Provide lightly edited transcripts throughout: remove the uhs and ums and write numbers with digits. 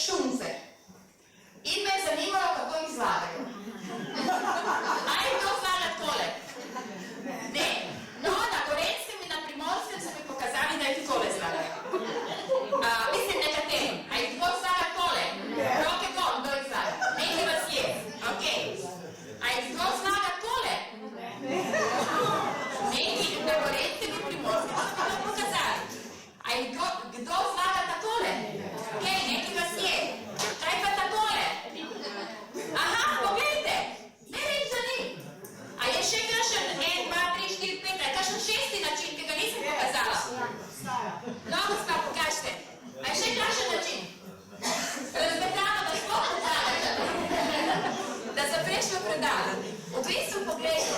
šunce. In me je zanimalo, kako jih zlagajo. A je to zlaga takole? Ne. No, na Gorenjskem in na Primorskem so mi pokazali, da jih takole zlagajo. Mislim, nekaterim. A jih kdo zlaga takole? Roke gor, kdo jih zlaga? Nekaj vas je. Ok. A jih kdo zlaga takole? Nekaj na Gorenjskem in Primorskem so mi to pokazali. A jih kdo zlaga takole? Ok, nekaj vas je. Kaj pa takole? Aha, pogledajte. Ne reč, da ni. A je še kakšen 1, 2, 3, 4, 5, kakšen 6. način, ki ga nisem pokazala? No, gospa, pokažite. A je še kakšen način? Razmetano, da sploh pokažete. Da zapreš v predal. V bistvu pogledajte.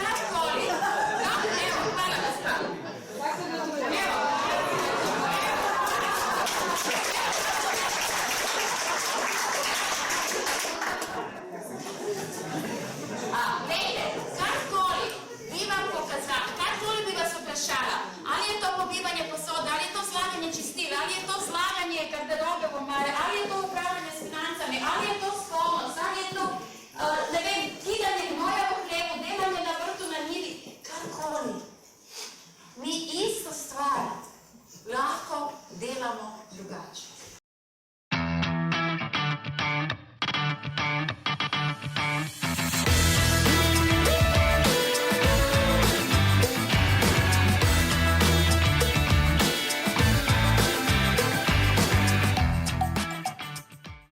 Karkoli. No, evo, hvala gospa. Evo. Vejte, karkoli bi vam pokazala, karkoli bi vas vprašala, ali je to pobivanje posode, ali je to zlaganje čistil, ali je to zlaganje garderobe v omare, ali je to upravljanje s financami, ali je to spolnost, ali je to, ne vem, kidanje gnoja v hlebu, delanje na vrtu na njivi, karkoli. Mi isto stvar lahko delamo drugače.